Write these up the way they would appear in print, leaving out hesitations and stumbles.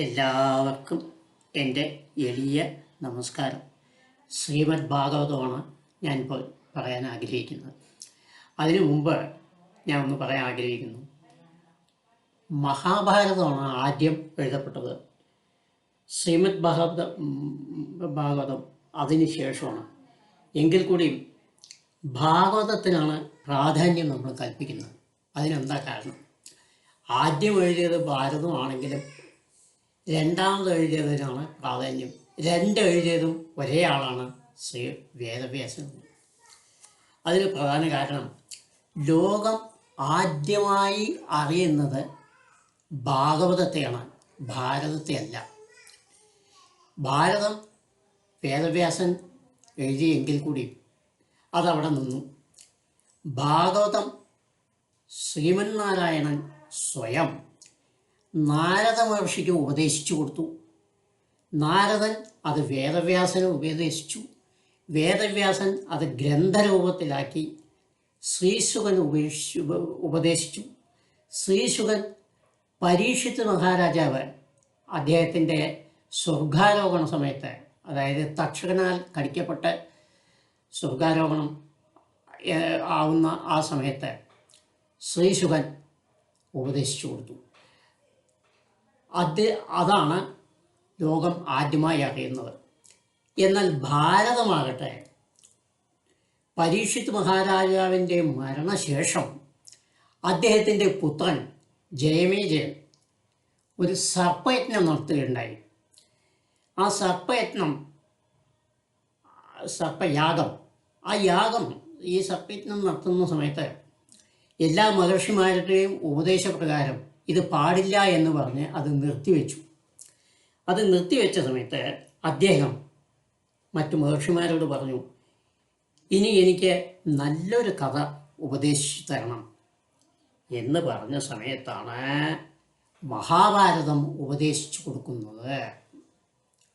എല്ലാവർക്കും എൻ്റെ എളിയ നമസ്കാരം. ശ്രീമദ് ഭാഗവതമാണ് ഞാനിപ്പോൾ പറയാൻ ആഗ്രഹിക്കുന്നത്. അതിനു മുമ്പ് ഞാൻ ഒന്ന് പറയാൻ ആഗ്രഹിക്കുന്നു. മഹാഭാരതമാണ് ആദ്യം എഴുതപ്പെട്ടത്. ശ്രീമദ് ഭാഗവതം അതിന് ശേഷമാണ്. എങ്കിൽ കൂടിയും ഭാഗവതത്തിനാണ് പ്രാധാന്യം നമ്മൾ കൽപ്പിക്കുന്നത്. അതിനെന്താ കാരണം? ആദ്യം എഴുതിയത് ഭാരതമാണെങ്കിലും രണ്ടാമത് എഴുതിയതിനാണ് പ്രാധാന്യം. എഴുതിയതും ഒരേ ആളാണ്, ശ്രീ വേദവ്യാസൻ. അതിന് പ്രധാന കാരണം ലോകം ആദ്യമായി അറിയുന്നത് ഭാഗവതത്തെയാണ്, ഭാരതത്തെയല്ല. ഭാരതം വേദവ്യാസൻ എഴുതിയെങ്കിൽ കൂടി അതവിടെ നിന്നു. ഭാഗവതം ശ്രീമന്നാരായണൻ സ്വയം നാരദ മഹർഷിക്ക് ഉപദേശിച്ചു കൊടുത്തു. നാരദൻ അത് വേദവ്യാസന് ഉപദേശിച്ചു. വേദവ്യാസൻ അത് ഗ്രന്ഥരൂപത്തിലാക്കി ശ്രീശുകൻ ഉപദേശിച്ചു. ശ്രീശുകൻ പരീക്ഷിത്ത് മഹാരാജാവ് അദ്ദേഹത്തിൻ്റെ സ്വർഗാരോഹണ സമയത്ത്, അതായത് തക്ഷകനാൽ കടിക്കപ്പെട്ട് സ്വർഗാരോഹണം ആവുന്ന ആ സമയത്ത് ശ്രീശുകൻ ഉപദേശിച്ചു കൊടുത്തു. അതാണ് ലോകം ആദ്യമായി അറിയുന്നത്. എന്നാൽ ഭാരതമാകട്ടെ പരീക്ഷിത് മഹാരാജാവിൻ്റെ മരണശേഷം അദ്ദേഹത്തിൻ്റെ പുത്രൻ ജയമേജയൻ ഒരു സർപ്പയജ്ഞം നടത്തുകയുണ്ടായി. ആ സർപ്പയാഗം ഈ സർപ്പയജ്ഞം നടത്തുന്ന സമയത്ത് എല്ലാ മഹർഷിമാരുടെയും ഉപദേശപ്രകാരം ഇത് പാടില്ല എന്ന് പറഞ്ഞ് അത് നിർത്തിവെച്ചു. അത് നിർത്തിവെച്ച സമയത്ത് അദ്ദേഹം മറ്റു മഹർഷിമാരോട് പറഞ്ഞു, ഇനി എനിക്ക് നല്ലൊരു കഥ ഉപദേശിച്ചു തരണം എന്ന് പറഞ്ഞ സമയത്താണ് മഹാഭാരതം ഉപദേശിച്ചു കൊടുക്കുന്നത്.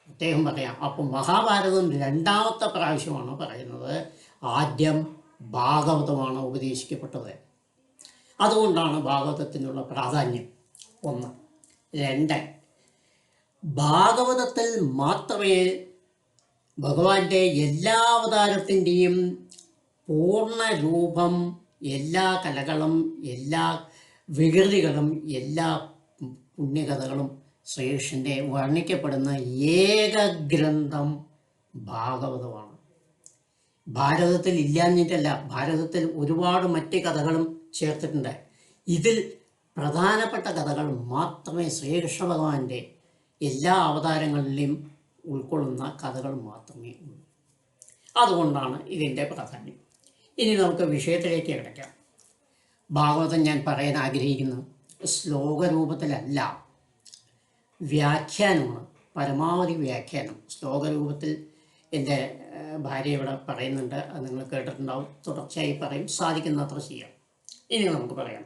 അദ്ദേഹം പറയാം. അപ്പം മഹാഭാരതം രണ്ടാമത്തെ പ്രാവശ്യമാണ് പറയുന്നത്. ആദ്യം ഭാഗവതമാണ് ഉപദേശിക്കപ്പെട്ടത്. അതുകൊണ്ടാണ് ഭാഗവതത്തിനുള്ള പ്രാധാന്യം. 1. 2, ഭാഗവതത്തിൽ മാത്രമേ ഭഗവാന്റെ എല്ലാ അവതാരത്തിൻ്റെയും പൂർണ്ണ രൂപം, എല്ലാ കലകളും, എല്ലാ വികൃതികളും, എല്ലാ പുണ്യകഥകളും ശ്രീകൃഷ്ണൻ്റെ വർണ്ണിക്കപ്പെടുന്ന ഏക ഗ്രന്ഥം ഭാഗവതമാണ്. ഭാരതത്തിൽ ഇല്ലാഞ്ഞിട്ടല്ല, ഭാരതത്തിൽ ഒരുപാട് മറ്റ് കഥകളും ചേർത്തിട്ടുണ്ട്. ഇതിൽ പ്രധാനപ്പെട്ട കഥകൾ മാത്രമേ ശ്രീകൃഷ്ണ ഭഗവാന്റെ എല്ലാ അവതാരങ്ങളിലും ഉൾക്കൊള്ളുന്ന കഥകൾ മാത്രമേ ഉള്ളൂ. അതുകൊണ്ടാണ് ഇതിൻ്റെ പ്രാധാന്യം. ഇനി നമുക്ക് വിഷയത്തിലേക്ക് കിടക്കാം. ഭാഗവതം ഞാൻ പറയാൻ ആഗ്രഹിക്കുന്നത് ശ്ലോകരൂപത്തിലല്ല, വ്യാഖ്യാനമാണ്. പരമാവധി വ്യാഖ്യാനം ശ്ലോകരൂപത്തിൽ എൻ്റെ ഭാര്യ ഇവിടെ പറയുന്നുണ്ട്. അത് നിങ്ങൾ കേട്ടിട്ടുണ്ടാവും. തുടർച്ചയായി പറയും, സാധിക്കുന്നത്ര ചെയ്യാം. ഇനി നമുക്ക് പറയാം.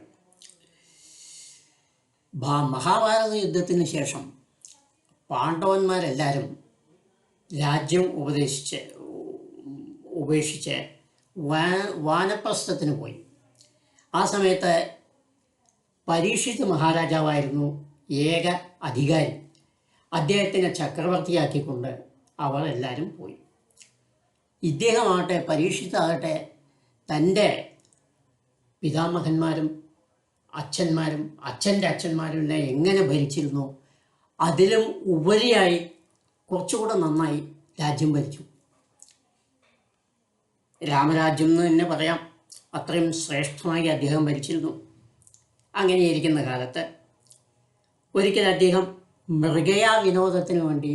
മഹാഭാരത യുദ്ധത്തിന് ശേഷം പാണ്ഡവന്മാരെല്ലാവരും രാജ്യം ഉപേക്ഷിച്ച് വാനപ്രസ്ഥത്തിന് പോയി. ആ സമയത്ത് പരീക്ഷിത് മഹാരാജാവായിരുന്നു ഏക അധികാരി. അദ്ദേഹത്തിനെ ചക്രവർത്തിയാക്കിക്കൊണ്ട് അവർ എല്ലാവരും പോയി. ഇദ്ദേഹമാകട്ടെ, പരീക്ഷിത്താകട്ടെ, തൻ്റെ പിതാമഹന്മാരും അച്ഛൻ്റെ അച്ഛന്മാരും എല്ലാം എങ്ങനെ ഭരിച്ചിരുന്നു അതിലും ഉപരിയായി കുറച്ചുകൂടെ നന്നായി രാജ്യം ഭരിച്ചു. രാമരാജ്യം എന്ന് തന്നെ പറയാം. അത്രയും ശ്രേഷ്ഠമായി അദ്ദേഹം ഭരിച്ചിരുന്നു. അങ്ങനെയിരിക്കുന്ന കാലത്ത് ഒരിക്കൽ അദ്ദേഹം മൃഗയാ വിനോദത്തിന് വേണ്ടി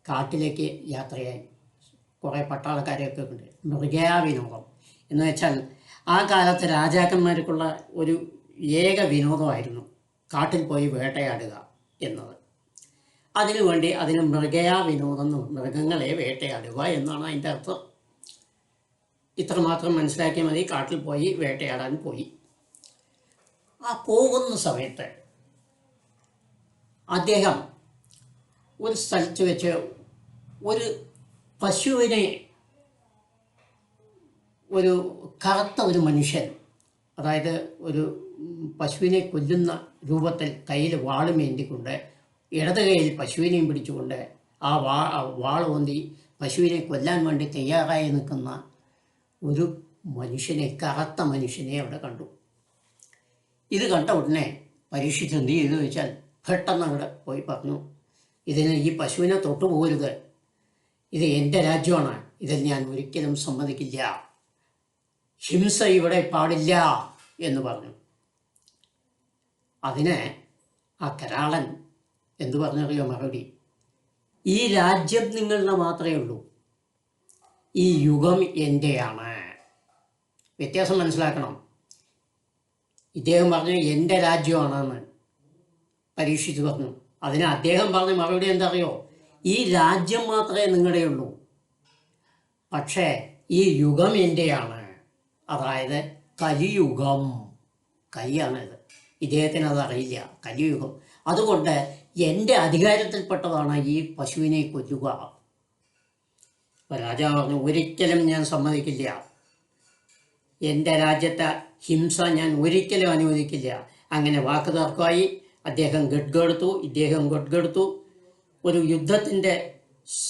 കാട്ടിലേക്ക് യാത്രയായി. കുറേ പട്ടാളക്കാരെയൊക്കെ ഉണ്ട്. മൃഗയാ വിനോദം എന്ന് വെച്ചാൽ ആ കാലത്ത് രാജാക്കന്മാർക്കുള്ള ഒരു ഏക വിനോദമായിരുന്നു കാട്ടിൽ പോയി വേട്ടയാടുക എന്നത്. അതിനുവേണ്ടി അതിന് മൃഗയാ വിനോദം, മൃഗങ്ങളെ വേട്ടയാടുക എന്നാണ് അതിൻ്റെ അർത്ഥം. ഇത്രമാത്രം മനസ്സിലാക്കിയാൽ മതി. കാട്ടിൽ പോയി വേട്ടയാടാൻ പോയി. ആ പോകുന്ന സമയത്ത് അദ്ദേഹം ഒരു സ്ഥലത്ത് വെച്ച് ഒരു പശുവിനെ, ഒരു കറുത്ത ഒരു മനുഷ്യൻ, അതായത് ഒരു പശുവിനെ കൊല്ലുന്ന രൂപത്തിൽ കയ്യിൽ വാളുമേന്തിക്കൊണ്ട് ഇടത് കൈയിൽ പശുവിനെയും പിടിച്ചുകൊണ്ട് ആ വാളോന്തി പശുവിനെ കൊല്ലാൻ വേണ്ടി തയ്യാറായി നിൽക്കുന്ന ഒരു മനുഷ്യനെ, കറുത്ത മനുഷ്യനെ അവിടെ കണ്ടു. ഇത് കണ്ട ഉടനെ പരീക്ഷിച്ച് എന്ത് ചെയ്തു വെച്ചാൽ പെട്ടെന്ന് അവിടെ പോയി പറഞ്ഞു, ഈ പശുവിനെ തൊട്ടുപോകരുത്, ഇത് എൻ്റെ രാജ്യമാണ്, ഇതിൽ ഞാൻ ഒരിക്കലും സമ്മതിക്കില്ല, ഹിംസ ഇവിടെ പാടില്ല എന്ന് പറഞ്ഞു. അതിന് ആ കരാളൻ എന്തു പറഞ്ഞറിയോ മറുപടി? ഈ രാജ്യം നിങ്ങളുടെ മാത്രമേ ഉള്ളൂ, ഈ യുഗം എൻ്റെയാണ്. വ്യത്യാസം മനസ്സിലാക്കണം. ഇദ്ദേഹം പറഞ്ഞു എൻ്റെ രാജ്യമാണെന്ന് പരീക്ഷിച്ച് പറഞ്ഞു. അതിന് അദ്ദേഹം പറഞ്ഞ മറുപടി എന്താ അറിയോ? ഈ രാജ്യം മാത്രമേ നിങ്ങളുടെ ഉള്ളൂ, പക്ഷേ ഈ യുഗം എൻ്റെയാണ്. അതായത് കലിയുഗം. കലിയാണിത്. ഇദ്ദേഹത്തിന് അതറിയില്ല, കലിയുഗം. അതുകൊണ്ട് എൻ്റെ അധികാരത്തിൽപ്പെട്ടതാണ് ഈ പശുവിനെ കൊല്ലുക. അപ്പോൾ രാജാവ് പറഞ്ഞു, ഒരിക്കലും ഞാൻ സമ്മതിക്കില്ല, എൻ്റെ രാജ്യത്തെ ഹിംസ ഞാൻ ഒരിക്കലും അനുവദിക്കില്ല. അങ്ങനെ വാക്ക് തർക്കമായി. അദ്ദേഹം ഗഡ്ഗെടുത്തു, ഇദ്ദേഹം ഗഡ്ഗെടുത്തു. ഒരു യുദ്ധത്തിൻ്റെ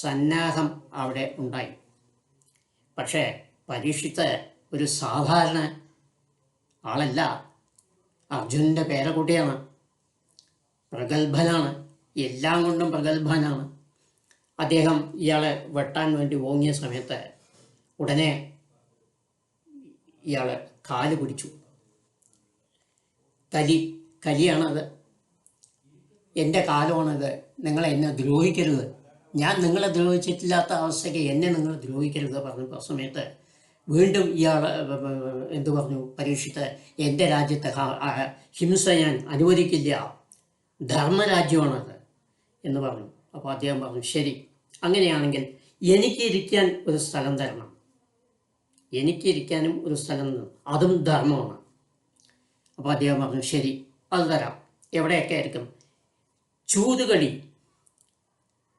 സന്നാഹം അവിടെ ഉണ്ടായി. പക്ഷേ പരീക്ഷിത്ത് ഒരു സാധാരണ ആളല്ല, അർജുനൻ്റെ പേരക്കുട്ടിയാണ്, പ്രഗത്ഭനാണ്, എല്ലാം കൊണ്ടും പ്രഗത്ഭനാണ്. അദ്ദേഹം ഇയാളെ വെട്ടാൻ വേണ്ടി ഓങ്ങിയ സമയത്ത് ഉടനെ ഇയാൾ കാല് പിടിച്ചു. കലിയാണത്, എൻ്റെ കാലമാണത്, നിങ്ങളെ എന്നെ ദ്രോഹിക്കരുത്, ഞാൻ നിങ്ങളെ ദ്രോഹിച്ചിട്ടില്ലാത്ത അവസ്ഥയ്ക്ക് എന്നെ നിങ്ങൾ ദ്രോഹിക്കരുത് പറഞ്ഞ സമയത്ത് വീണ്ടും ഇയാൾ എന്തു പറഞ്ഞു? പരീക്ഷിത്ത്, എൻ്റെ രാജ്യത്തെ ഹിംസ ഞാൻ അനുവദിക്കില്ല, ധർമ്മരാജ്യമാണത് എന്ന് പറഞ്ഞു. അപ്പോൾ അദ്ദേഹം പറഞ്ഞു, ശരി, അങ്ങനെയാണെങ്കിൽ എനിക്കിരിക്കാൻ ഒരു സ്ഥലം തരണം, എനിക്കിരിക്കാനും ഒരു സ്ഥലം തരണം, അതും ധർമ്മമാണ്. അപ്പോൾ അദ്ദേഹം പറഞ്ഞു, ശരി, അത് തരാം. എവിടെയൊക്കെ ആയിരിക്കും? ചൂതുകളി,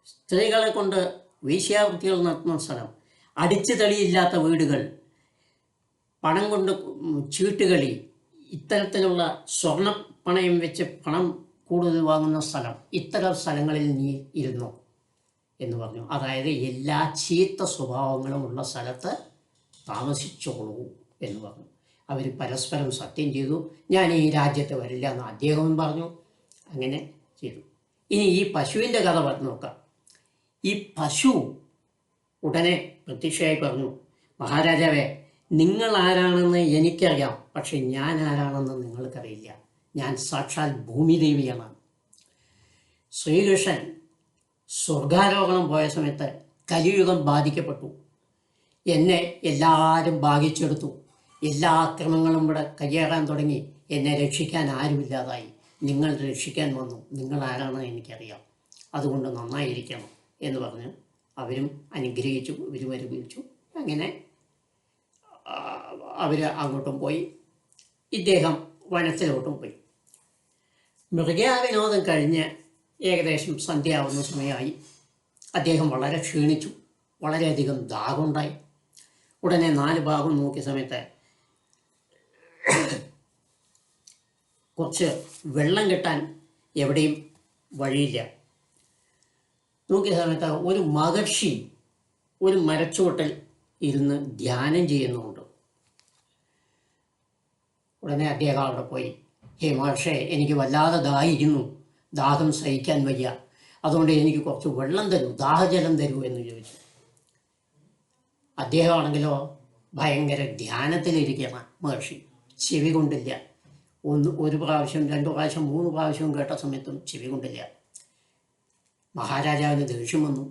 സ്ത്രീകളെ കൊണ്ട് വേശ്യാവൃത്തികൾ നടത്തുന്ന സ്ഥലം, അടിച്ചു തളിയില്ലാത്ത വീടുകൾ, പണം കൊണ്ട് ചീട്ടുകളി, ഇത്തരത്തിലുള്ള സ്വർണ്ണ പണയം വെച്ച് പണം കൂടുതൽ വാങ്ങുന്ന സ്ഥലം, ഇത്തരം സ്ഥലങ്ങളിൽ നീ ഇരുന്നു എന്ന് പറഞ്ഞു. അതായത് എല്ലാ ചീത്ത സ്വഭാവങ്ങളും ഉള്ള സ്ഥലത്ത് താമസിച്ചോളൂ എന്ന് പറഞ്ഞു. അവർ പരസ്പരം സത്യം ചെയ്തു. ഞാൻ ഈ രാജ്യത്ത് വരില്ല എന്ന് അദ്ദേഹവും പറഞ്ഞു. അങ്ങനെ ചെയ്തു. ഇനി ഈ പശുവിൻ്റെ കഥ പറഞ്ഞു നോക്കാം. ഈ പശു ഉടനെ പ്രത്യക്ഷയായി പറഞ്ഞു, മഹാരാജാവേ, നിങ്ങൾ ആരാണെന്ന് എനിക്കറിയാം, പക്ഷെ ഞാൻ ആരാണെന്ന് നിങ്ങൾക്കറിയില്ല. ഞാൻ സാക്ഷാൽ ഭൂമിദേവിയാണ്. ശ്രീകൃഷ്ണൻ സ്വർഗാരോഹണം പോയ സമയത്ത് കലിയുഗം ബാധിക്കപ്പെട്ടു. എന്നെ എല്ലാവരും ഭാഗിച്ചെടുത്തു. എല്ലാ ആക്രമണങ്ങളും ഇവിടെ കയ്യേറാൻ തുടങ്ങി. എന്നെ രക്ഷിക്കാൻ ആരുമില്ലാതായി. നിങ്ങൾ രക്ഷിക്കാൻ വന്നു. നിങ്ങൾ ആരാണെന്ന് എനിക്കറിയാം, അതുകൊണ്ട് നന്നായിരിക്കണം എന്ന് പറഞ്ഞ് അവരും അനുഗ്രഹിച്ചു, ഇവരും അനുഗ്രഹിച്ചു. അങ്ങനെ അവർ അങ്ങോട്ടും പോയി, ഇദ്ദേഹം വനത്തിലോട്ടും പോയി. മൃഗവിനോദം കഴിഞ്ഞ് ഏകദേശം സന്ധ്യയാവുന്ന സമയമായി. അദ്ദേഹം വളരെ ക്ഷീണിച്ചു, വളരെയധികം ദാഹമുണ്ടായി. ഉടനെ 4 ഭാഗം നോക്കിയ സമയത്ത് കുറച്ച് വെള്ളം കിട്ടാൻ എവിടെയും വഴിയില്ല. നോക്കിയ സമയത്ത് ഒരു മഹർഷി ഒരു മരച്ചുവട്ടിൽ ഇരുന്ന് ധ്യാനം ചെയ്യുന്നുണ്ട്. ഉടനെ അദ്ദേഹം അവിടെ പോയി, ഹേ മഹർഷേ, എനിക്ക് വല്ലാതെ ദാഹിക്കുന്നു, ദാഹം സഹിക്കാൻ വയ്യ, അതുകൊണ്ട് എനിക്ക് കുറച്ച് വെള്ളം തരൂ, ദാഹജലം തരൂ എന്ന് ചോദിച്ചു. അദ്ദേഹമാണെങ്കിലോ ഭയങ്കര ധ്യാനത്തിലിരിക്കുന്ന മഹർഷി, ചെവി കൊണ്ടില്ല. ഒരു പ്രാവശ്യം, 2 പ്രാവശ്യം, 3 പ്രാവശ്യവും കേട്ട സമയത്തും ചെവി കൊണ്ടില്ല. മഹാരാജാവിന് ദേഷ്യം വന്നു.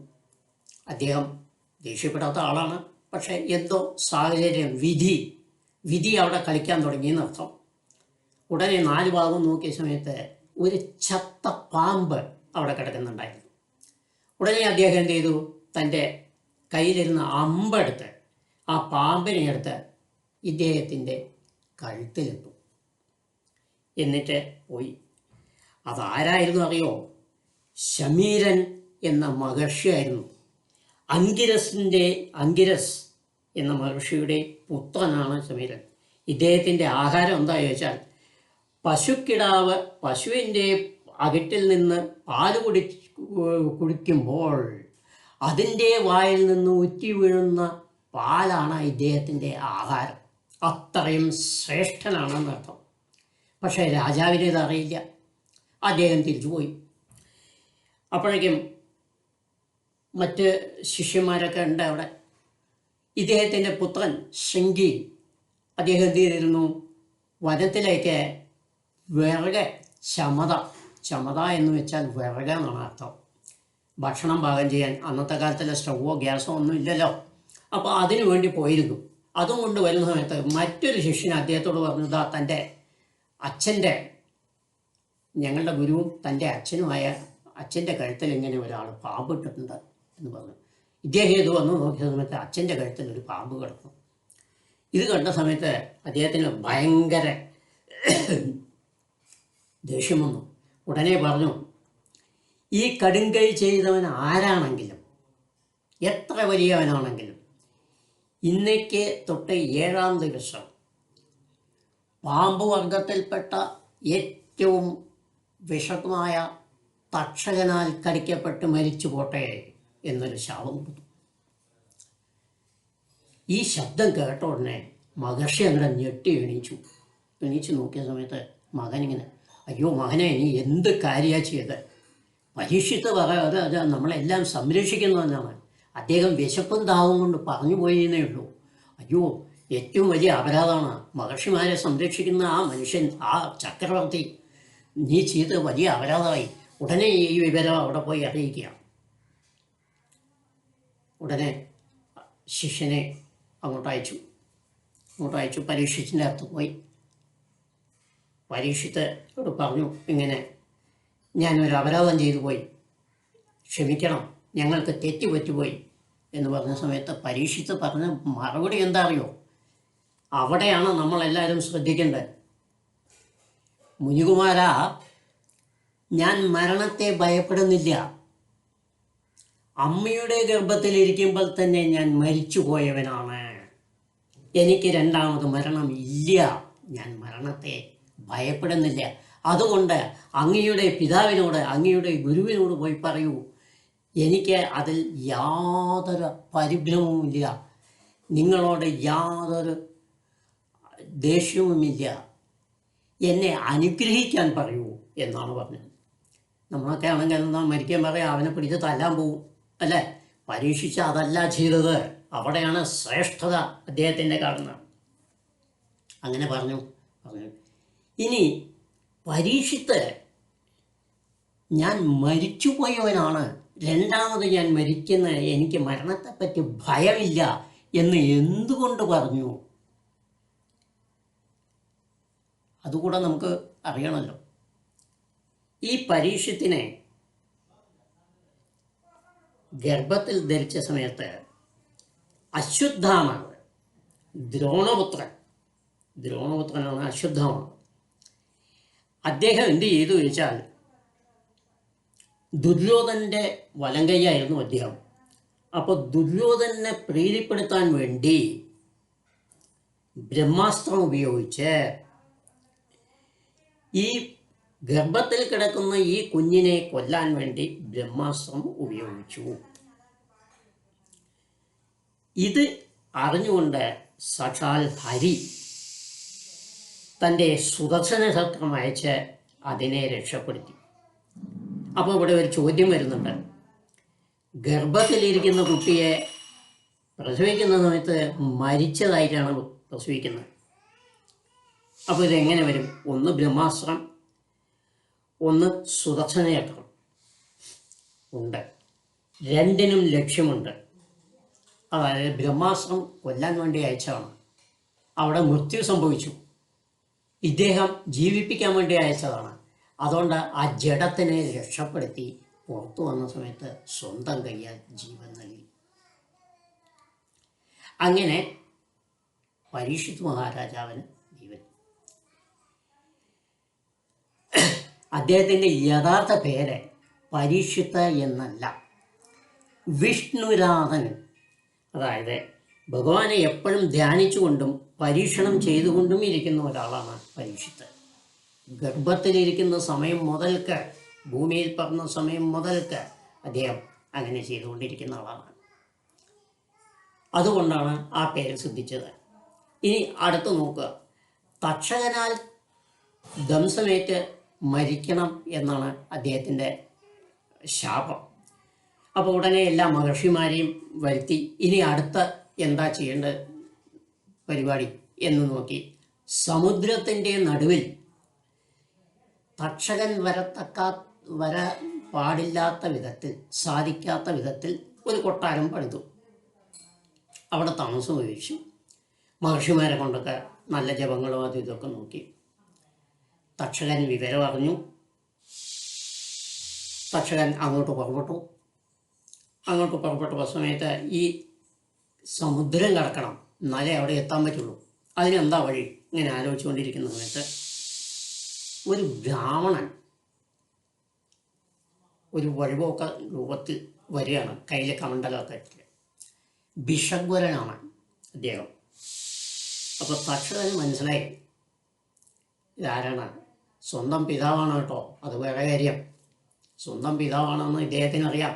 അദ്ദേഹം ദേഷ്യപ്പെടാത്ത ആളാണ്, പക്ഷേ എന്തോ സാഹചര്യം, വിധി അവിടെ കളിക്കാൻ തുടങ്ങിയെന്നർത്ഥം. ഉടനെ 4 ഭാഗവും നോക്കിയ സമയത്ത് ഒരു ചത്ത പാമ്പ് അവിടെ കിടക്കുന്നുണ്ടായിരുന്നു. ഉടനെ അദ്ദേഹം എന്ത് ചെയ്തു? തൻ്റെ കയ്യിലിരുന്ന അമ്പെടുത്ത് ആ പാമ്പിനെ എടുത്ത് ഇദ്ദേഹത്തിൻ്റെ കഴുത്തിലിട്ടു. എന്നിട്ട് പോയി. അതാരായിരുന്നു അറിയോ? ശമീരൻ എന്ന മഹർഷിയായിരുന്നു. അങ്കിരസ് എന്ന മഹർഷിയുടെ പുത്രനാണ് ശമീരൻ. ഇദ്ദേഹത്തിൻ്റെ ആഹാരം എന്താ ചോദിച്ചാൽ, പശുക്കിടാവ്, പശുവിൻ്റെ അകിട്ടിൽ നിന്ന് പാല് കുടിക്കുമ്പോൾ അതിൻ്റെ വായിൽ നിന്ന് ഉറ്റി വീഴുന്ന പാലാണ് ഇദ്ദേഹത്തിൻ്റെ ആഹാരം. അത്രയും ശ്രേഷ്ഠനാണെന്നർത്ഥം. പക്ഷേ രാജാവിന് ഇതറിയില്ല. അദ്ദേഹം തിരിച്ചുപോയി. അപ്പോഴേക്കും മറ്റ് ശിഷ്യന്മാരൊക്കെ ഉണ്ട് അവിടെ. ഇദ്ദേഹത്തിൻ്റെ പുത്രൻ ശൃംഗി അദ്ദേഹം എന്ത് ചെയ്തിരുന്നു? വനത്തിലേക്ക് വിറക്, ചമത എന്ന് വെച്ചാൽ വിറക് എന്നാണ് അർത്ഥം. ഭക്ഷണം പാകം ചെയ്യാൻ അന്നത്തെ കാലത്തിലെ സ്റ്റൗവോ ഗ്യാസോ ഒന്നും ഇല്ലല്ലോ. അപ്പോൾ അതിനു വേണ്ടി പോയിരുന്നു. അതും കൊണ്ട് വരുന്ന സമയത്ത് മറ്റൊരു ശിഷ്യൻ അദ്ദേഹത്തോട് പറഞ്ഞു, ഇതാ തൻ്റെ അച്ഛൻ്റെ, ഞങ്ങളുടെ ഗുരുവും തൻ്റെ അച്ഛനുമായ അച്ഛൻ്റെ കഴുത്തിൽ ഇങ്ങനെ ഒരാൾ പാമ്പ് ഇട്ടിട്ടുണ്ട് എന്ന് പറഞ്ഞു. ഇദ്ദേഹം ഇത് വന്ന് നോക്കിയ സമയത്ത് അച്ഛൻ്റെ കഴുത്തിൽ ഒരു പാമ്പ് കിടക്കും. ഇത് കണ്ട സമയത്ത് അദ്ദേഹത്തിന് ഭയങ്കര ദേഷ്യം വന്നു. ഉടനെ പറഞ്ഞു, ഈ കടുങ്കൈ ചെയ്തവൻ ആരാണെങ്കിലും, എത്ര വലിയവനാണെങ്കിലും, ഇന്നേക്ക് തൊട്ട് 7-ാം ദിവസം പാമ്പ് വർഗത്തിൽപ്പെട്ട ഏറ്റവും വിഷമായ തക്ഷകനാൽ കടിക്കപ്പെട്ട് മരിച്ചു പോട്ടെ എന്നൊരു ശാപം കൊടുത്തു. ഈ ശബ്ദം കേട്ട ഉടനെ മഹർഷി അങ്ങനെ ഞെട്ടി എണീച്ചു നോക്കിയ സമയത്ത് മകനിങ്ങനെ, അയ്യോ മകനെ, നീ എന്ത് കാര്യമാണ് ചെയ്തത്? പരീക്ഷിത്ത് പറയാതെ അത് നമ്മളെല്ലാം സംരക്ഷിക്കുന്നവനാണ്. അദ്ദേഹം വിശപ്പും ദാഹവും കൊണ്ട് പറഞ്ഞു പോയെന്നേ ഉള്ളൂ. അയ്യോ, ഏറ്റവും വലിയ അപരാധമാണ്. മഹർഷിമാരെ സംരക്ഷിക്കുന്ന ആ മനുഷ്യൻ, ആ ചക്രവർത്തി, നീ ചെയ്ത് വലിയ അപരാധമായി. ഉടനെ ഈ വിവരം അവിടെ പോയി അറിയിക്കുക. ഉടനെ ശിഷ്യനെ അങ്ങോട്ടയച്ചു. പരീക്ഷിച്ചിൻ്റെ അടുത്ത് പോയി. പരീക്ഷിത്തോട് പറഞ്ഞു, ഇങ്ങനെ ഞാനൊരു അപരാധം ചെയ്തു പോയി, ക്ഷമിക്കണം, ഞങ്ങൾക്ക് തെറ്റുപറ്റുപോയി എന്ന് പറഞ്ഞ സമയത്ത് പരീക്ഷിച്ച് പറഞ്ഞ മറുപടി എന്താ അറിയോ? അവിടെയാണ് നമ്മളെല്ലാവരും ശ്രദ്ധിക്കേണ്ടത്. മുനികുമാര, ഞാൻ മരണത്തെ ഭയപ്പെടുന്നില്ല. അമ്മയുടെ ഗർഭത്തിലിരിക്കുമ്പോൾ തന്നെ ഞാൻ മരിച്ചു പോയവനാണ്. എനിക്ക് രണ്ടാമത് മരണം ഇല്ല. ഞാൻ മരണത്തെ ഭയപ്പെടുന്നില്ല. അതുകൊണ്ട് അങ്ങയുടെ പിതാവിനോട്, അങ്ങയുടെ ഗുരുവിനോട് പോയി പറയൂ, എനിക്ക് അതിൽ യാതൊരു പരിഭ്രമവുമില്ല, നിങ്ങളോട് യാതൊരു ദേഷ്യവുമില്ല, എന്നെ അനുഗ്രഹിക്കാൻ പറയൂ എന്നാണ് പറഞ്ഞത്. നമ്മളൊക്കെ ആണെങ്കിൽ എന്താ മരിക്കാൻ പറയാം, അവനെ പിടിച്ച് തല്ലാൻ പോവും അല്ലേ? പരീക്ഷിച്ച് അതല്ല ചെയ്തത്. അവിടെയാണ് ശ്രേഷ്ഠത അദ്ദേഹത്തിൻ്റെ കാണുന്നത്. അങ്ങനെ പറഞ്ഞു. ഇനി പരീക്ഷിത്ത് ഞാൻ മരിച്ചുപോയവനാണ്, രണ്ടാമത് ഞാൻ മരിക്കുന്ന, എനിക്ക് മരണത്തെപ്പറ്റി ഭയമില്ല എന്ന് എന്തുകൊണ്ട് പറഞ്ഞു? അതുകൂടെ നമുക്ക് അറിയണമല്ലോ. ഈ പരീക്ഷത്തിനെ ഗർഭത്തിൽ ധരിച്ച സമയത്ത് അശ്വത്ഥാമാണ് ദ്രോണപുത്രനാണ് അശ്വത്ഥാമാണ്. അദ്ദേഹം എന്ത് ചെയ്തു ചോദിച്ചാൽ, ദുര്യോധനൻ്റെ വലങ്കയ്യായിരുന്നു അദ്ദേഹം. അപ്പോൾ ദുര്യോധനെ പ്രീതിപ്പെടുത്താൻ വേണ്ടി ബ്രഹ്മാസ്ത്രം ഉപയോഗിച്ച് ഈ ഗർഭത്തിൽ കിടക്കുന്ന ഈ കുഞ്ഞിനെ കൊല്ലാൻ വേണ്ടി ബ്രഹ്മാസ്ത്രം ഉപയോഗിച്ചു. ഇത് അറിഞ്ഞുകൊണ്ട് സാക്ഷാൽ ഹരി തൻ്റെ സുദർശന ചക്രം അയച്ച് അതിനെ രക്ഷപ്പെടുത്തി. അപ്പോൾ ഇവിടെ ഒരു ചോദ്യം വരുന്നുണ്ട്. ഗർഭത്തിലിരിക്കുന്ന കുട്ടിയെ പ്രസവിക്കുന്ന സമയത്ത് മരിച്ചതായിട്ടാണ് പ്രസവിക്കുന്നത്. അപ്പോൾ ഇതെങ്ങനെ വരും? ഒന്ന് ബ്രഹ്മാസ്ത്രം, ഒന്ന് സുദർശന ചക്രം ഉണ്ട്. രണ്ടിനും ലക്ഷ്യമുണ്ട്. അതായത് ബ്രഹ്മാസ്ത്രം കൊല്ലാൻ വേണ്ടി അയച്ചതാണ്, അവിടെ മൃത്യു സംഭവിച്ചു. ഇദ്ദേഹം ജീവിപ്പിക്കാൻ വേണ്ടി അയച്ചതാണ്. അതുകൊണ്ട് ആ ജഡത്തിനെ രക്ഷപ്പെടുത്തി പുറത്തു വന്ന സമയത്ത് സ്വന്തം കയ്യാൽ ജീവൻ നൽകി. അങ്ങനെ പരീക്ഷിത് മഹാരാജാവിന് ജീവൻ. അദ്ദേഹത്തിൻ്റെ യഥാർത്ഥ പേര് പരീക്ഷിത്ത് എന്നല്ല, വിഷ്ണുരാധൻ. അതായത് ഭഗവാനെ എപ്പോഴും ധ്യാനിച്ചുകൊണ്ടും പരീക്ഷണം ചെയ്തുകൊണ്ടും ഇരിക്കുന്ന ഒരാളാണ് പരീക്ഷിത്ത്. ഗർഭത്തിലിരിക്കുന്ന സമയം മുതൽക്ക് ഭൂമിയിൽ പറഞ്ഞ സമയം മുതൽക്ക് അദ്ദേഹം അങ്ങനെ ചെയ്തുകൊണ്ടിരിക്കുന്ന ആളാണ്. അതുകൊണ്ടാണ് ആ പേര് സിദ്ധിച്ചത്. ഇനി അടുത്ത് നോക്കുക, തക്ഷകനാൽ ദംസമേറ്റ് മരിക്കണം എന്നാണ് അദ്ദേഹത്തിൻ്റെ ശാപം. അപ്പോൾ ഉടനെ എല്ലാ മഹർഷിമാരെയും വരുത്തി ഇനി അടുത്ത എന്താ ചെയ്യേണ്ട പരിപാടി എന്ന് നോക്കി. സമുദ്രത്തിൻ്റെ നടുവിൽ തക്ഷകൻ വര പാടില്ലാത്ത വിധത്തിൽ, സാധിക്കാത്ത വിധത്തിൽ ഒരു കൊട്ടാരം പണിതു. അവിടെ താമസം വഹിച്ചു. മഹർഷിമാരെ കൊണ്ടൊക്കെ നല്ല ജപങ്ങളും അതും ഇതൊക്കെ നോക്കി. തക്ഷകൻ വിവരം അറിഞ്ഞു. തക്ഷകൻ അങ്ങോട്ട് പുറപ്പെട്ട സമയത്ത് ഈ സമുദ്രം കടക്കണം, എന്നാലേ അവിടെ എത്താൻ പറ്റുള്ളൂ. അതിനെന്താ വഴി? ഇങ്ങനെ ആലോചിച്ചുകൊണ്ടിരിക്കുന്ന സമയത്ത് ഒരു ബ്രാഹ്മണൻ ഒരു വഴിപോക്ക രൂപത്തിൽ വരികയാണ്, കയ്യിൽ കമണ്ടലൊക്കെ ഇട്ട്. ഭിഷഗ്വരനാണ് അദ്ദേഹം. അപ്പോൾ തക്ഷകന് മനസ്സിലായി ഇതാരാണ്, സ്വന്തം പിതാവാണ് കേട്ടോ, അത് വേറെ കാര്യം. സ്വന്തം പിതാവാണെന്ന് ഇദ്ദേഹത്തിന് അറിയാം.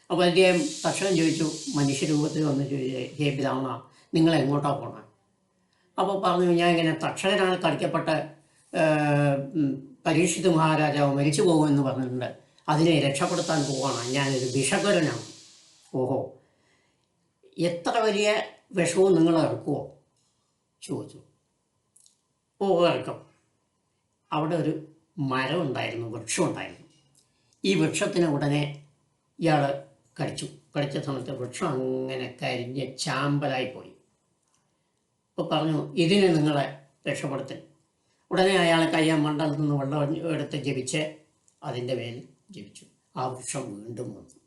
അപ്പോൾ അദ്ദേഹം തക്ഷകൻ ചോദിച്ചു, മനുഷ്യരൂപത്തിൽ വന്ന് ചോദിച്ചു, ഹേ പിതാവണ, നിങ്ങൾ എങ്ങോട്ടാണ് പോകണം? അപ്പോൾ പറഞ്ഞു, ഞാൻ ഇങ്ങനെ തക്ഷകനാൽ കടിക്കപ്പെട്ട് പരീക്ഷിത് മഹാരാജാവ് മരിച്ചു പോകുമെന്ന് പറഞ്ഞിട്ടുണ്ട്, അതിനെ രക്ഷപ്പെടുത്താൻ പോവാണ്, ഞാനൊരു ഭിഷഗ്വരനാണ്. ഓഹോ, എത്ര വലിയ വിഷവും നിങ്ങൾ ഇറക്കുമോ ചോദിച്ചു. ഓ, ഇറക്കും. അവിടെ ഒരു മരം ഉണ്ടായിരുന്നു, വൃക്ഷമുണ്ടായിരുന്നു. ഈ വൃക്ഷത്തിന് ഉടനെ ഇയാൾ കടിച്ച സമയത്ത് വൃക്ഷം അങ്ങനെ കരിഞ്ഞ് ചാമ്പലായിപ്പോയി. അപ്പോൾ പറഞ്ഞു, ഇതിനെ നിങ്ങളെ രക്ഷപ്പെടുത്തൽ. ഉടനെ അയാൾ മണ്ഡലത്തിൽ നിന്ന് വെള്ളം എടുത്ത് ജപിച്ച് അതിൻ്റെ മേൽ ജപിച്ചു. ആ വൃക്ഷം വീണ്ടും വന്നു.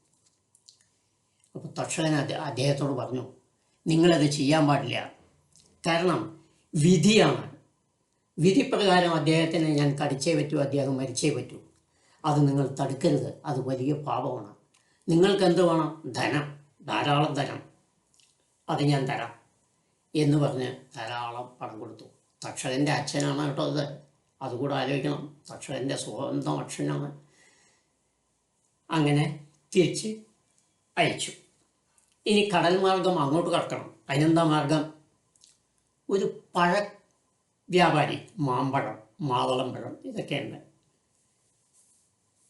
അപ്പോൾ തക്ഷകൻ അദ്ദേഹത്തോട് പറഞ്ഞു, നിങ്ങളത് ചെയ്യാൻ പാടില്ല, കാരണം വിധിയാണ്. വിധിപ്രകാരം അദ്ദേഹത്തിനെ ഞാൻ കടിച്ചേ പറ്റൂ, അദ്ദേഹം മരിച്ചേ പറ്റൂ. അത് നിങ്ങൾ തടുക്കരുത്, അത് വലിയ പാപമാണ്. നിങ്ങൾക്ക് എന്ത് വേണം? ധനം, ധാരാളം ധനം, അത് ഞാൻ തരാം എന്ന് പറഞ്ഞ് ധാരാളം പണം കൊടുത്തു. തക്ഷകൻ്റെ അച്ഛനാണ് കേട്ടോ അത്, അതുകൂടെ ആലോചിക്കണം. തക്ഷകൻ്റെ സ്വന്തം അച്ഛനാണ്. അങ്ങനെ തിരിച്ച് അയച്ചു. ഇനി കടൽ മാർഗം അങ്ങോട്ട് കടക്കണം. അതിനെന്താ മാർഗം? ഒരു പഴ വ്യാപാരി, മാമ്പഴം, മാതളമ്പഴം, ഇതൊക്കെയുണ്ട്.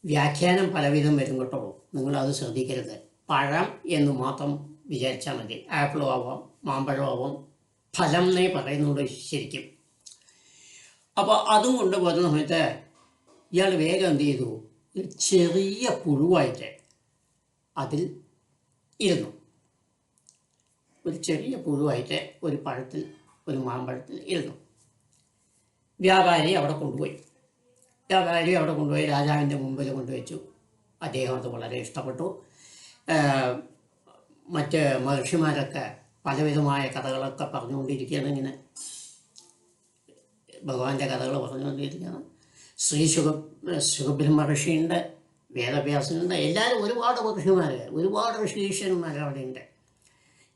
വ്യാഖ്യാനം പലവിധം വരും കേട്ടോ, നിങ്ങളത് ശ്രദ്ധിക്കരുത്. പഴം എന്ന് മാത്രം വിചാരിച്ചാൽ മതി. ആപ്പിളും ആവാം, മാമ്പഴം ആവാം, ഫലം എന്നേ പറയുന്നുണ്ട് ശരിക്കും. അപ്പോൾ അതും കൊണ്ട് വരുന്ന സമയത്ത് ഇയാൾ വേഗം എന്ത് ചെയ്തു, ഒരു ചെറിയ പുഴുവായിട്ട് അതിൽ ഇരുന്നു. ഒരു ചെറിയ പുഴുവായിട്ട് ഒരു പഴത്തിൽ, ഒരു മാമ്പഴത്തിൽ ഇരുന്നു. വ്യാപാരി അവിടെ കൊണ്ടുപോയി രാജാവിൻ്റെ മുമ്പിൽ കൊണ്ടുവച്ചു. അദ്ദേഹം അത് വളരെ ഇഷ്ടപ്പെട്ടു. മറ്റ് മഹർഷിമാരൊക്കെ പലവിധമായ കഥകളൊക്കെ പറഞ്ഞുകൊണ്ടിരിക്കുകയാണ്. ഇങ്ങനെ ഭഗവാന്റെ കഥകൾ പറഞ്ഞുകൊണ്ടിരിക്കുകയാണ്. സുഖബ്രഹ്മ ഋഷിയുണ്ട്, വേദവ്യാസനുണ്ട്, എല്ലാവരും ഒരുപാട് മഹർഷിമാർ, ഒരുപാട് ഋഷീശ്വരന്മാർ അവിടെ ഉണ്ട്.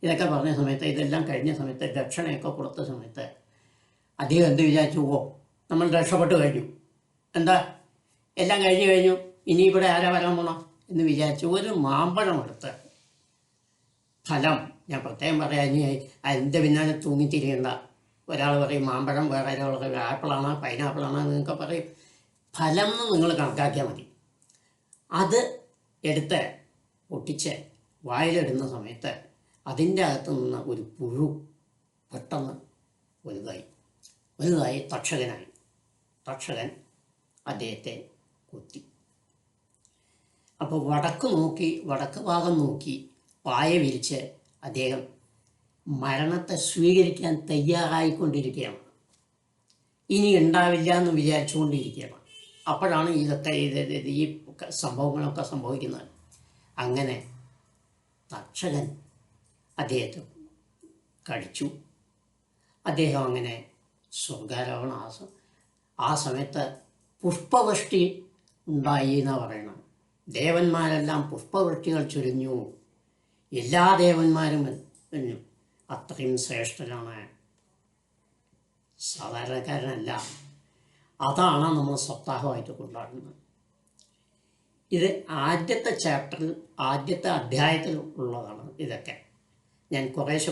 ഇതൊക്കെ പറഞ്ഞ സമയത്ത്, ഇതെല്ലാം കഴിഞ്ഞ സമയത്ത്, ദക്ഷിണയൊക്കെ കൊടുത്ത സമയത്ത് അദ്ദേഹം എന്ത് വിചാരിച്ചു? ഓ, നമ്മൾ രക്ഷപ്പെട്ടു കഴിഞ്ഞു, എന്താ എല്ലാം കഴിഞ്ഞു, ഇനി ഇവിടെ ആരാ വരാൻ പോണം എന്ന് വിചാരിച്ചു. ഒരു മാമ്പഴം എടുത്ത്, ഫലം ഞാൻ പ്രത്യേകം പറയാം, ഇനി അതിൻ്റെ പിന്നാലെ തൂങ്ങിത്തിരിയണ്ട. ഒരാൾ പറയും മാമ്പഴം, വേറെ ഒരാൾ പറയും ആപ്പിളാണ്, പൈനാപ്പിളാണ്, നിങ്ങൾക്ക് പറയും. ഫലം എന്ന് നിങ്ങൾ കണക്കാക്കിയാൽ മതി. അത് എടുത്ത് പൊട്ടിച്ച് വായിലിടുന്ന സമയത്ത് അതിൻ്റെ അകത്ത് നിന്ന് ഒരു പുഴു പെട്ടെന്ന് വലുതായി തക്ഷകനായി. തക്ഷകൻ അദ്ദേഹത്തെ കുത്തി. അപ്പോൾ വടക്ക് ഭാഗം നോക്കി പായ വിരിച്ച് അദ്ദേഹം മരണത്തെ സ്വീകരിക്കാൻ തയ്യാറായിക്കൊണ്ടിരിക്കുകയാണ്. ഇനി ഉണ്ടാവില്ല എന്ന് വിചാരിച്ചുകൊണ്ടിരിക്കുകയാണ്. അപ്പോഴാണ് ഇതൊക്കെ ഈ സംഭവങ്ങളൊക്കെ സംഭവിക്കുന്നത്. അങ്ങനെ തക്ഷകൻ അദ്ദേഹത്തെ കടിച്ചു. അദ്ദേഹം അങ്ങനെ സ്വർഗാരോഹണം. ആ സമയത്ത് പുഷ്പവൃഷ്ടി ഉണ്ടായി എന്നാണ് പറയണം. ദേവന്മാരെല്ലാം പുഷ്പവൃഷ്ടികൾ ചൊരിഞ്ഞു. എല്ലാ ദേവന്മാരും ചൊരിഞ്ഞു. അത്രയും ശ്രേഷ്ഠനാണ്, സാധാരണക്കാരനല്ല. അതാണ് നമ്മൾ സപ്താഹമായിട്ട് കൊണ്ടാടുന്നത്. ഇത് ആദ്യത്തെ ചാപ്റ്ററിൽ ആദ്യത്തെ അധ്യായത്തിൽ ഉള്ളതാണ്. ഇതൊക്കെ ഞാൻ കുറേശ്ശെ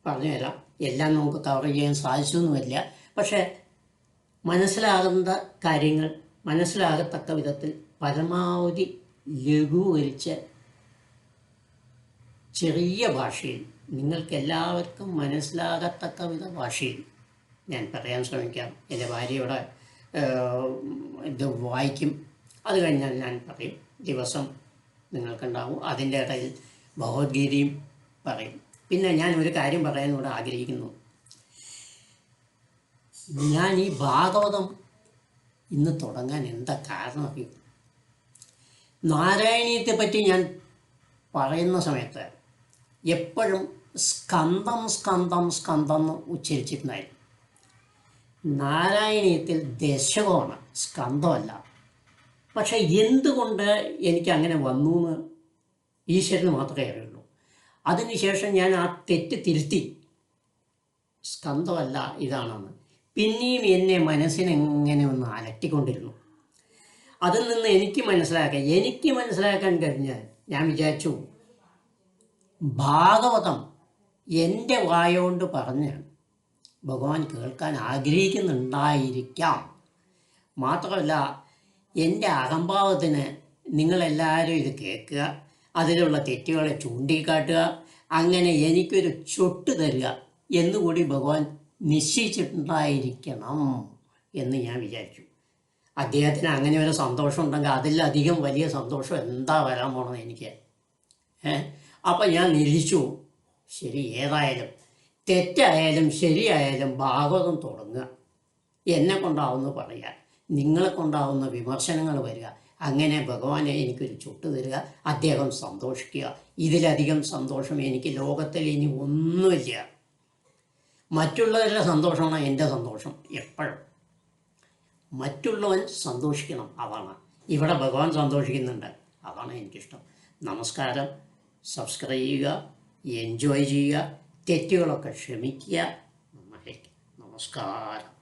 പറഞ്ഞു തരാം. എല്ലാം നമുക്ക് കവർ ചെയ്യാൻ സാധിച്ചൊന്നുമില്ല. പക്ഷേ മനസ്സിലാകുന്ന കാര്യങ്ങൾ മനസ്സിലാകത്തക്ക വിധത്തിൽ പരമാവധി ലഘൂകരിച്ച് ചെറിയ ഭാഷയിൽ നിങ്ങൾക്കെല്ലാവർക്കും മനസ്സിലാകത്തക്ക വിധ ഭാഷയിൽ ഞാൻ പറയാൻ ശ്രമിക്കാം. എൻ്റെ ഭാര്യയുടെ ഇത് വായിക്കും. അത് കഴിഞ്ഞാൽ ഞാൻ പറയും. ദിവസം നിങ്ങൾക്കുണ്ടാവും. അതിൻ്റെ ഇടയിൽ ഭഗവത്ഗീതയും പറയും. പിന്നെ ഞാൻ ഒരു കാര്യം പറയാനൂടെ ആഗ്രഹിക്കുന്നു. ഞാൻ ഈ ഭാഗവതം ഇന്ന് തുടങ്ങാൻ എന്താ കാരണം അറിയും? നാരായണീയത്തെ പറ്റി ഞാൻ പറയുന്ന സമയത്ത് എപ്പോഴും സ്കന്ധം സ്കന്ധം സ്കന്ധം എന്ന് ഉച്ചരിച്ചിട്ടുണ്ടായിരുന്നു. നാരായണീയത്തിൽ ദശകമാണ്, സ്കന്ധമല്ല. പക്ഷെ എന്തുകൊണ്ട് എനിക്കങ്ങനെ വന്നു എന്ന് ഈശ്വരന് മാത്രമേ അറിയുള്ളൂ. അതിനുശേഷം ഞാൻ ആ തെറ്റ് തിരുത്തി, സ്കന്ധമല്ല ഇതാണെന്ന്. പിന്നെയും എന്നെ മനസ്സിനെങ്ങനെ ഒന്ന് അലട്ടിക്കൊണ്ടിരുന്നു. അതിൽ നിന്ന് എനിക്ക് മനസ്സിലാക്കാൻ കഴിഞ്ഞാൽ ഞാൻ വിചാരിച്ചു, ഭാഗവതം എൻ്റെ വായോണ്ട് പറഞ്ഞ് ഭഗവാൻ കേൾക്കാൻ ആഗ്രഹിക്കുന്നുണ്ടായിരിക്കാം. മാത്രമല്ല, എൻ്റെ അഹംഭാവത്തിന് നിങ്ങളെല്ലാവരും ഇത് കേൾക്കുക, അതിലുള്ള തെറ്റുകളെ ചൂണ്ടിക്കാട്ടുക, അങ്ങനെ എനിക്കൊരു ചൊട്ട് തരിക എന്നുകൂടി ഭഗവാൻ നിശ്ചയിച്ചിട്ടുണ്ടായിരിക്കണം എന്ന് ഞാൻ വിചാരിച്ചു. അദ്ദേഹത്തിന് അങ്ങനെ ഒരു സന്തോഷം ഉണ്ടെങ്കിൽ അതിലധികം വലിയ സന്തോഷം എന്താ വരാൻ പോണെന്ന് എനിക്ക്. അപ്പം ഞാൻ നിരീക്ഷിച്ചു, ശരി, ഏതായാലും തെറ്റായാലും ശരിയായാലും ഭാഗവതം തുടങ്ങുക. എന്നെ കൊണ്ടാവുന്ന പറയുക, നിങ്ങളെ കൊണ്ടാവുന്ന വിമർശനങ്ങൾ വരിക, അങ്ങനെ ഭഗവാനെ എനിക്കൊരു ചുട്ടു തരിക, അദ്ദേഹം സന്തോഷിക്കുക. ഇതിലധികം സന്തോഷം എനിക്ക് ലോകത്തിൽ ഇനി ഒന്നുമില്ല. മറ്റുള്ളവരുടെ സന്തോഷമാണ് എൻ്റെ സന്തോഷം. എപ്പോഴും മറ്റുള്ളവൻ സന്തോഷിക്കണം, അതാണ്. ഇവിടെ ഭഗവാൻ സന്തോഷിക്കുന്നുണ്ട്, അതാണ് എനിക്കിഷ്ടം. നമസ്കാരം. സബ്സ്ക്രൈബ് ചെയ്യുക, എൻജോയ് ചെയ്യുക, തെറ്റുകളൊക്കെ ക്ഷമിക്കുക. നമസ്കാരം.